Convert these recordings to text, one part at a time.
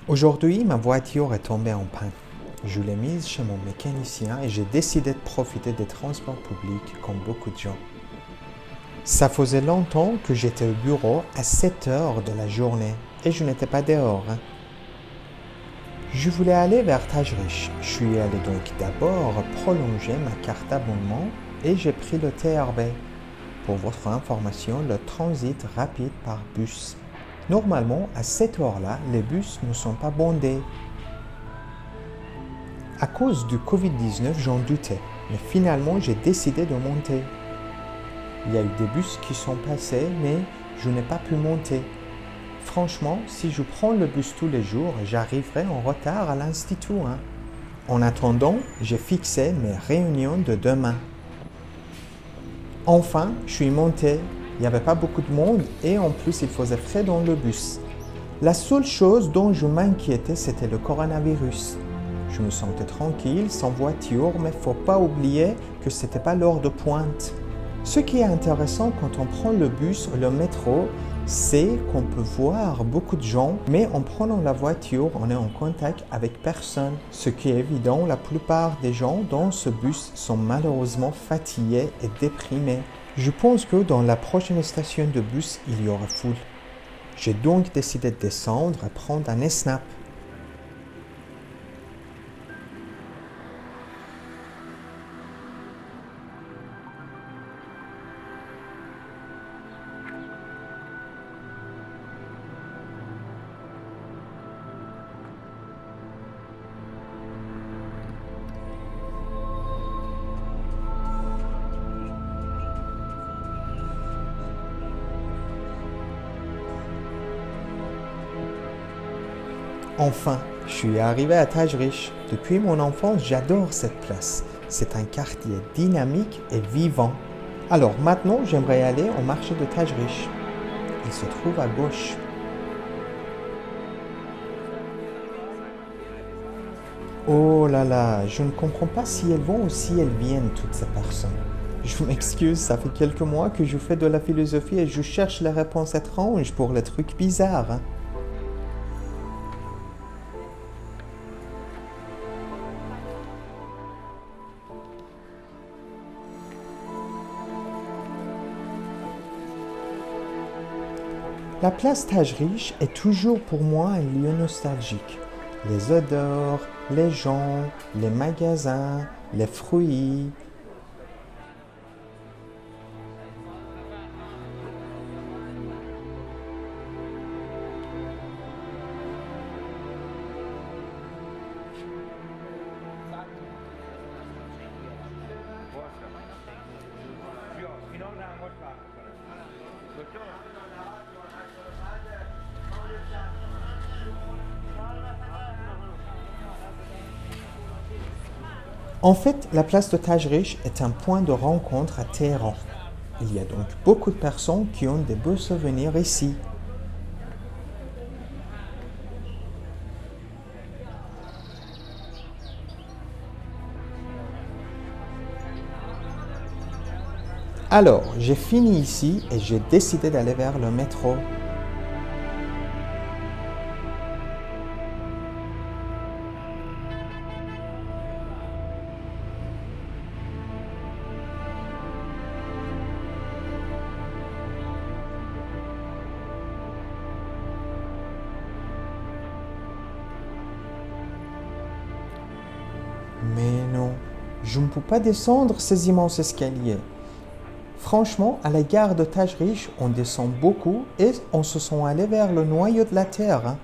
Aujourd'hui, ma voiture est tombée en panne. Je l'ai mise chez mon mécanicien et j'ai décidé de profiter des transports publics comme beaucoup de gens. Ça faisait longtemps que j'étais au bureau à 7 heures de la journée et je n'étais pas dehors. Je voulais aller vers Tajrish. Je suis allé donc d'abord prolonger ma carte d'abonnement et j'ai pris le TRB. Pour votre information, le transit rapide par bus. Normalement, à cette heure-là, les bus ne sont pas bondés. À cause du Covid-19, j'en doutais, mais finalement, j'ai décidé de monter. Il y a eu des bus qui sont passés, mais je n'ai pas pu monter. Franchement, si je prends le bus tous les jours, j'arriverai en retard à l'institut. En attendant, j'ai fixé mes réunions de demain. Enfin, je suis monté. Il n'y avait pas beaucoup de monde et en plus, il faisait frais dans le bus. La seule chose dont je m'inquiétais, c'était le coronavirus. Je me sentais tranquille, sans voiture, mais il ne faut pas oublier que ce n'était pas l'heure de pointe. Ce qui est intéressant quand on prend le bus ou le métro, c'est qu'on peut voir beaucoup de gens, mais en prenant la voiture, on est en contact avec personne. Ce qui est évident, la plupart des gens dans ce bus sont malheureusement fatigués et déprimés. Je pense que dans la prochaine station de bus, il y aura foule. J'ai donc décidé de descendre et prendre un snap. Enfin, je suis arrivé à Tajrish. Depuis mon enfance, j'adore cette place. C'est un quartier dynamique et vivant. Alors maintenant, j'aimerais aller au marché de Tajrish. Il se trouve à gauche. Oh là là, je ne comprends pas si elles vont ou si elles viennent, toutes ces personnes. Je m'excuse, ça fait quelques mois que je fais de la philosophie et je cherche les réponses étranges pour les trucs bizarres. La place Tajrish est toujours pour moi un lieu nostalgique. Les odeurs, les gens, les magasins, les fruits. En fait, la place de Tajrish est un point de rencontre à Téhéran. Il y a donc beaucoup de personnes qui ont des beaux souvenirs ici. Alors, j'ai fini ici et j'ai décidé d'aller vers le métro. Mais non, je ne peux pas descendre ces immenses escaliers. Franchement, à la gare de Tajrish, on descend beaucoup et on se sent aller vers le noyau de la Terre.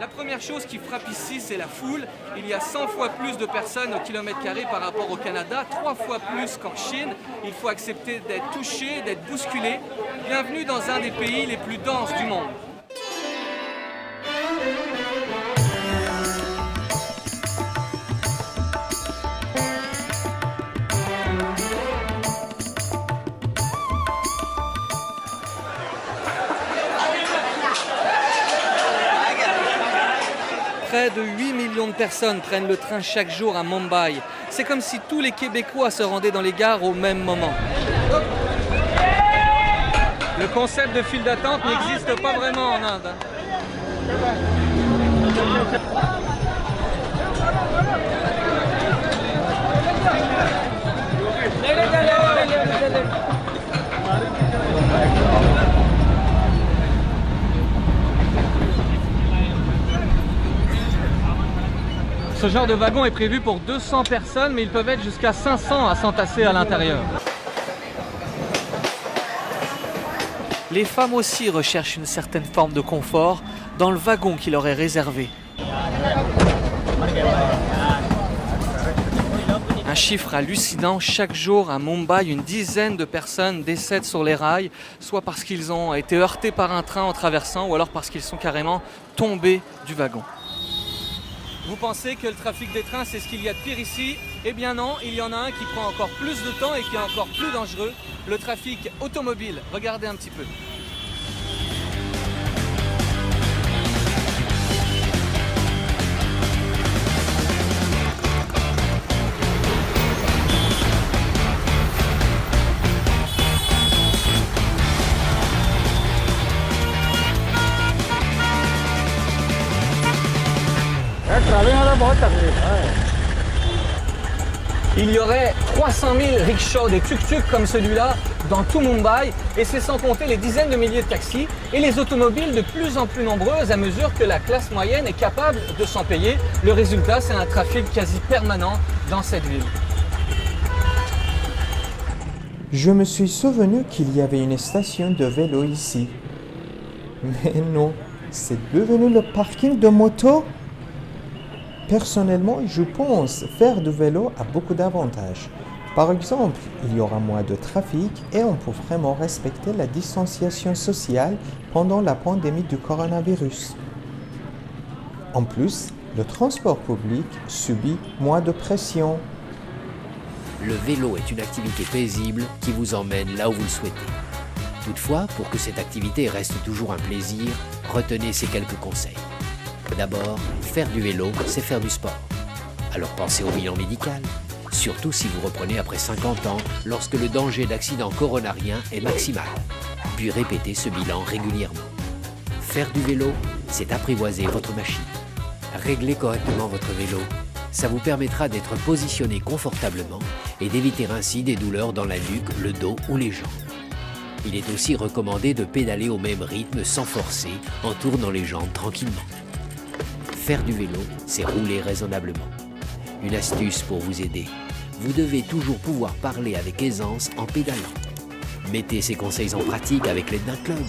La première chose qui frappe ici, c'est la foule. Il y a 100 fois plus de personnes au kilomètre carré par rapport au Canada, 3 fois plus qu'en Chine. Il faut accepter d'être touché, d'être bousculé. Bienvenue dans un des pays les plus denses du monde. Près de 8 millions de personnes prennent le train chaque jour à Mumbai. C'est comme si tous les Québécois se rendaient dans les gares au même moment. Le concept de file d'attente n'existe pas vraiment en Inde. Ce genre de wagon est prévu pour 200 personnes, mais ils peuvent être jusqu'à 500 à s'entasser à l'intérieur. Les femmes aussi recherchent une certaine forme de confort dans le wagon qui leur est réservé. Un chiffre hallucinant, chaque jour à Mumbai, une dizaine de personnes décèdent sur les rails, soit parce qu'ils ont été heurtés par un train en traversant, ou alors parce qu'ils sont carrément tombés du wagon. Vous pensez que le trafic des trains, c'est ce qu'il y a de pire ici? Eh bien non, il y en a un qui prend encore plus de temps et qui est encore plus dangereux, le trafic automobile. Regardez un petit peu. Il y aurait 300 000 rickshaws, des tuk-tuk comme celui-là, dans tout Mumbai, et c'est sans compter les dizaines de milliers de taxis et les automobiles de plus en plus nombreuses à mesure que la classe moyenne est capable de s'en payer. Le résultat, c'est un trafic quasi permanent dans cette ville. Je me suis souvenu qu'il y avait une station de vélo ici. Mais non, c'est devenu le parking de moto. Personnellement, je pense faire du vélo a beaucoup d'avantages. Par exemple, il y aura moins de trafic et on peut vraiment respecter la distanciation sociale pendant la pandémie du coronavirus. En plus, le transport public subit moins de pression. Le vélo est une activité paisible qui vous emmène là où vous le souhaitez. Toutefois, pour que cette activité reste toujours un plaisir, retenez ces quelques conseils. D'abord, faire du vélo, c'est faire du sport. Alors pensez au bilan médical, surtout si vous reprenez après 50 ans, lorsque le danger d'accident coronarien est maximal. Puis répétez ce bilan régulièrement. Faire du vélo, c'est apprivoiser votre machine. Réglez correctement votre vélo. Ça vous permettra d'être positionné confortablement et d'éviter ainsi des douleurs dans la nuque, le dos ou les jambes. Il est aussi recommandé de pédaler au même rythme sans forcer, en tournant les jambes tranquillement. Faire du vélo, c'est rouler raisonnablement. Une astuce pour vous aider. Vous devez toujours pouvoir parler avec aisance en pédalant. Mettez ces conseils en pratique avec l'aide d'un club.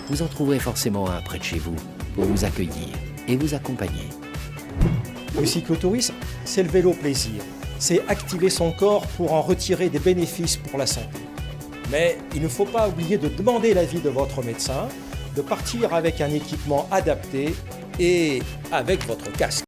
Vous en trouverez forcément un près de chez vous pour vous accueillir et vous accompagner. Le cyclotourisme, c'est le vélo plaisir. C'est activer son corps pour en retirer des bénéfices pour la santé. Mais il ne faut pas oublier de demander l'avis de votre médecin, de partir avec un équipement adapté et avec votre casque.